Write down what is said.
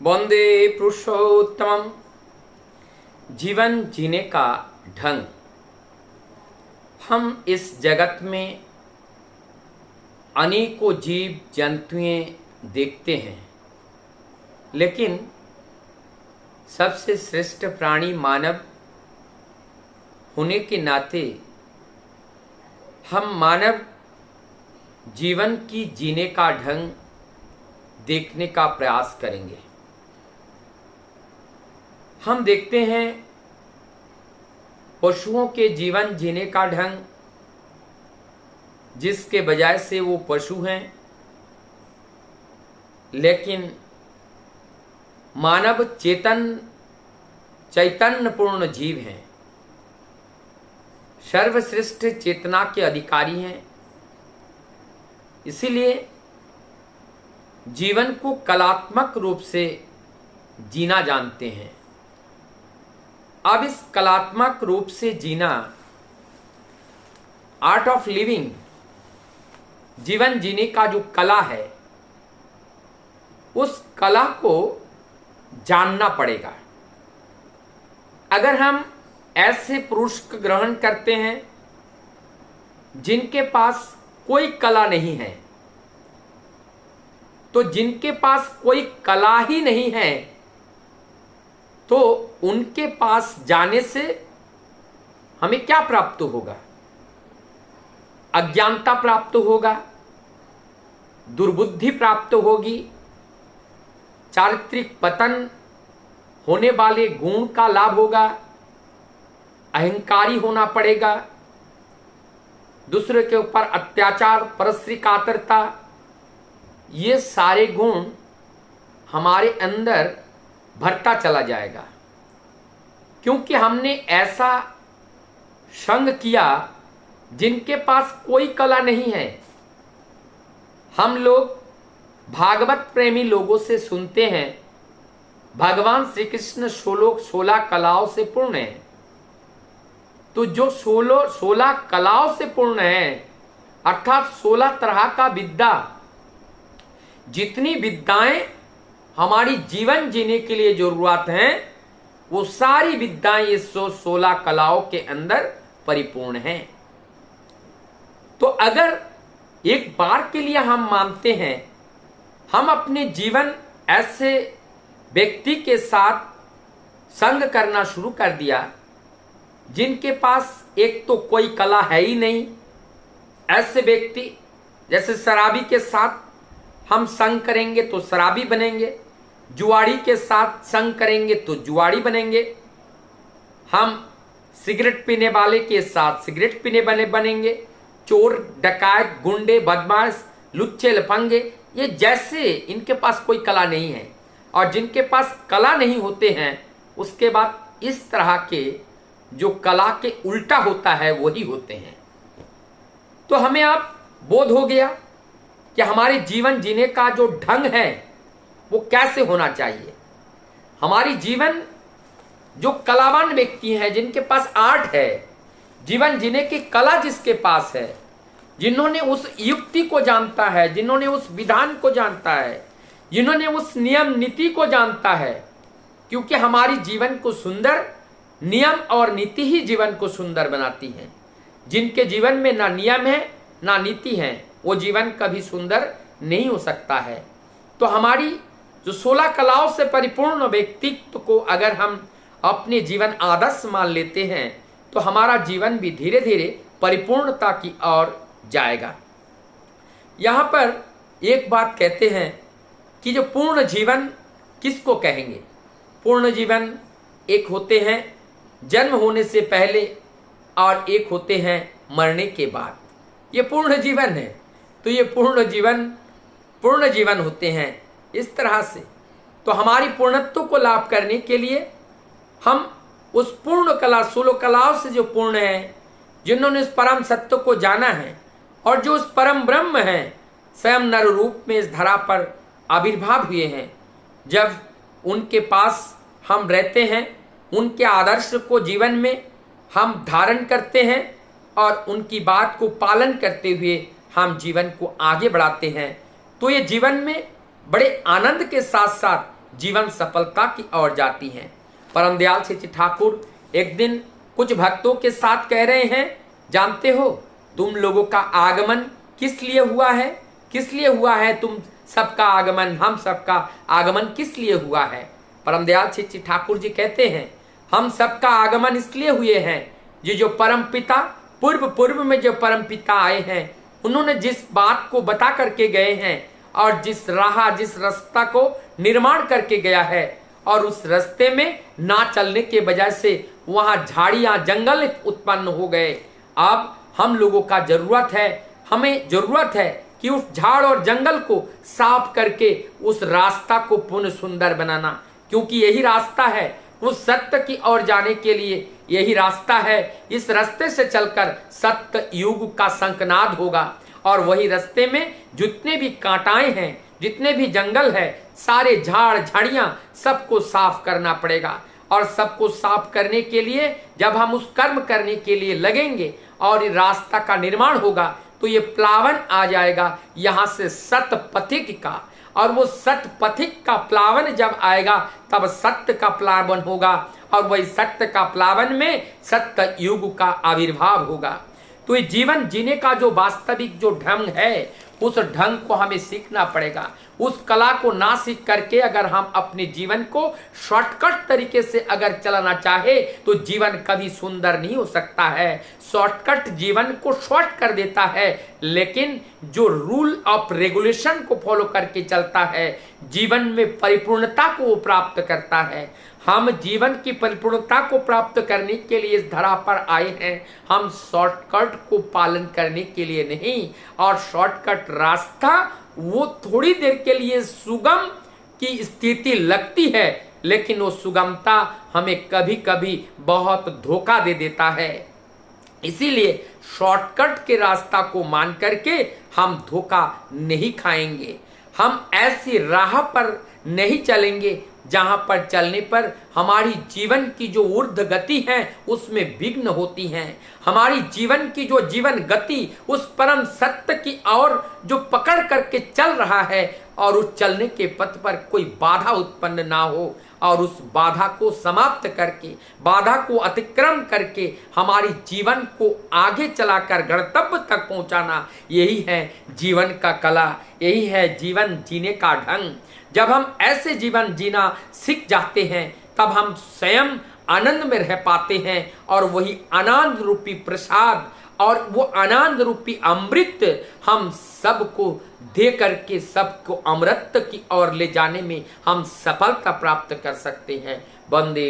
वंदे पुरुषोत्तम। जीवन जीने का ढंग। हम इस जगत में अनेकों जीव जंतुएं देखते हैं, लेकिन सबसे श्रेष्ठ प्राणी मानव होने के नाते हम मानव जीवन की जीने का ढंग देखने का प्रयास करेंगे। हम देखते हैं पशुओं के जीवन जीने का ढंग, जिसके बजाय से वो पशु हैं, लेकिन मानव चैतन्यपूर्ण जीव हैं, सर्वश्रेष्ठ चेतना के अधिकारी हैं। इसीलिए जीवन को कलात्मक रूप से जीना जानते हैं। अब इस कलात्मक रूप से जीना, आर्ट ऑफ लिविंग, जीवन जीने का जो कला है, उस कला को जानना पड़ेगा। अगर हम ऐसे पुरुष को ग्रहण करते हैं जिनके पास कोई कला नहीं है, तो जिनके पास कोई कला ही नहीं है, तो उनके पास जाने से हमें क्या प्राप्त होगा? अज्ञानता प्राप्त होगा, दुर्बुद्धि प्राप्त होगी, चारित्रिक पतन होने वाले गुण का लाभ होगा, अहंकारी होना पड़ेगा, दूसरे के ऊपर अत्याचार, परस्त्री कातरता, ये सारे गुण हमारे अंदर भरता चला जाएगा, क्योंकि हमने ऐसा संग किया जिनके पास कोई कला नहीं है। हम लोग भागवत प्रेमी लोगों से सुनते हैं, भगवान श्री कृष्ण 16 कलाओं से पूर्ण है। तो जो 16 कलाओं से पूर्ण है, अर्थात 16 तरह का विद्या, जितनी विद्याएं हमारी जीवन जीने के लिए जरूरत हैं, वो सारी विद्याएं इस 16 कलाओं के अंदर परिपूर्ण हैं। तो अगर एक बार के लिए हम मानते हैं, हम अपने जीवन ऐसे व्यक्ति के साथ संग करना शुरू कर दिया जिनके पास एक तो कोई कला है ही नहीं, ऐसे व्यक्ति, जैसे शराबी के साथ हम संग करेंगे तो शराबी बनेंगे, जुआड़ी के साथ संग करेंगे तो जुआड़ी बनेंगे, हम सिगरेट पीने वाले के साथ सिगरेट पीने वाले बनेंगे, चोर, डकैत, गुंडे, बदमाश, लुच्चे, लफंगे, ये जैसे इनके पास कोई कला नहीं है। और जिनके पास कला नहीं होते हैं, उसके बाद इस तरह के जो कला के उल्टा होता है वही होते हैं। तो हमें अब बोध हो गया कि हमारे जीवन जीने का जो ढंग है वो कैसे होना चाहिए। हमारी जीवन जो कलावान व्यक्ति हैं, जिनके पास आर्ट है, जीवन जीने की कला जिसके पास है, जिन्होंने उस युक्ति को जानता है, जिन्होंने उस विधान को जानता है, जिन्होंने उस नियम नीति को जानता है, क्योंकि हमारी जीवन को सुंदर नियम और नीति ही जीवन को सुंदर बनाती है। जिनके जीवन में ना नियम है ना नीति है, वो जीवन कभी सुंदर नहीं हो सकता है। तो हमारी जो 16 कलाओं से परिपूर्ण व्यक्तित्व को अगर हम अपने जीवन आदर्श मान लेते हैं, तो हमारा जीवन भी धीरे धीरे परिपूर्णता की ओर जाएगा। यहाँ पर एक बात कहते हैं कि जो पूर्ण जीवन किसको कहेंगे? पूर्ण जीवन एक होते हैं जन्म होने से पहले और एक होते हैं मरने के बाद। ये पूर्ण जीवन है। तो ये पूर्ण जीवन होते हैं इस तरह से। तो हमारी पूर्णत्व को लाभ करने के लिए हम उस पूर्ण कला, 16 कलाओं से जो पूर्ण है, जिन्होंने उस परम सत्य को जाना है और जो उस परम ब्रह्म है, स्वयं नर रूप में इस धरा पर आविर्भाव हुए हैं, जब उनके पास हम रहते हैं, उनके आदर्श को जीवन में हम धारण करते हैं और उनकी बात को पालन करते हुए हम जीवन को आगे बढ़ाते हैं, तो ये जीवन में बड़े आनंद के साथ साथ जीवन सफलता की ओर जाती हैं। परम दयाल श्री ठाकुर एक दिन कुछ भक्तों के साथ कह रहे हैं, जानते हो तुम लोगों का आगमन किस लिए हुआ है? किस लिए हुआ है तुम सबका आगमन, हम सबका आगमन किस लिए हुआ है? परम दयाल श्री ठाकुर जी कहते हैं, हम सबका आगमन इसलिए हुए हैं, ये जो परम पिता पूर्व में जो परम पिता आए हैं, उन्होंने जिस बात को बता करके गए हैं और जिस रास्ता को निर्माण करके गया है, और उस रास्ते में ना चलने के बजाय से वहां झाड़ियां जंगल उत्पन्न हो गए। अब हम लोगों का हमें जरूरत है कि उस झाड़ और जंगल को साफ करके उस रास्ता को पुनः सुंदर बनाना, क्योंकि यही रास्ता है उस सत्य की ओर जाने के लिए, यही रास्ता है। इस रास्ते से चलकर सत्य युग का शंखनाद होगा, और वही रास्ते में जितने भी कांटाएं हैं, जितने भी जंगल है, सारे झाड़ झाड़ियां सबको साफ करना पड़ेगा। और सबको साफ करने के लिए जब हम उस कर्म करने के लिए लगेंगे और रास्ता का निर्माण होगा, तो ये प्लावन आ जाएगा यहाँ से सत पथिक का, और वो सत पथिक का प्लावन जब आएगा तब सत्य का प्लावन होगा, और वही सत्य का प्लावन में सत्य युग का आविर्भाव होगा। तो ये जीवन जीने का जो वास्तविक जो ढंग है, उस ढंग को हमें सीखना पड़ेगा। उस कला को ना सीख करके अगर हम अपने जीवन को शॉर्टकट तरीके से अगर चलाना चाहे, तो जीवन कभी सुंदर नहीं हो सकता है। शॉर्टकट जीवन को शॉर्ट कर देता है, लेकिन जो रूल ऑफ रेगुलेशन को फॉलो करके चलता है, जीवन में परिपूर्णता को वो प्राप्त करता है। हम जीवन की परिपूर्णता को प्राप्त करने के लिए इस धरा पर आए हैं, हम शॉर्टकट को पालन करने के लिए नहीं। और शॉर्टकट रास्ता वो थोड़ी देर के लिए सुगम की स्थिति लगती है, लेकिन वो सुगमता हमें कभी कभी बहुत धोखा दे देता है। इसीलिए शॉर्टकट के रास्ता को मान करके हम धोखा नहीं खाएंगे। हम ऐसी राह पर नहीं चलेंगे जहां पर चलने पर हमारी जीवन की जो ऊर्ध गति है उसमें विघ्न होती हैं। हमारी जीवन की जो जीवन गति उस परम सत्य की ओर जो पकड़ करके चल रहा है, और उस चलने के पथ पर कोई बाधा उत्पन्न ना हो, और उस बाधा को समाप्त करके, बाधा को अतिक्रम करके हमारी जीवन को आगे चलाकर गंतव्य तक पहुंचाना, यही है जीवन का कला, यही है जीवन जीने का ढंग। जब हम ऐसे जीवन जीना सीख जाते हैं, तब हम स्वयं आनंद में रह पाते हैं, और वही आनंद रूपी प्रसाद और वो आनंद रूपी अमृत हम सबको दे करके सबको अमृत की ओर ले जाने में हम सफलता प्राप्त कर सकते हैं। वंदे